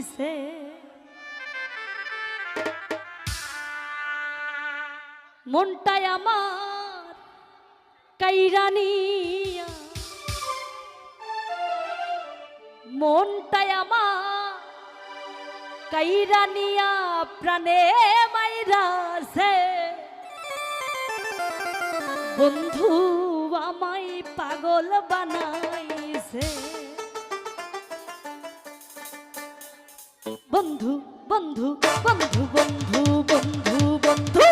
বানাইছে। মনটাই আমার কাইরানিয়া, মনটাই আমার কাইরানিয়া প্রাণে মাইরাছে। বন্ধু আমায় পাগল বানাইছে। বন্ধু বন্ধু বন্ধু বন্ধু বন্ধু বন্ধু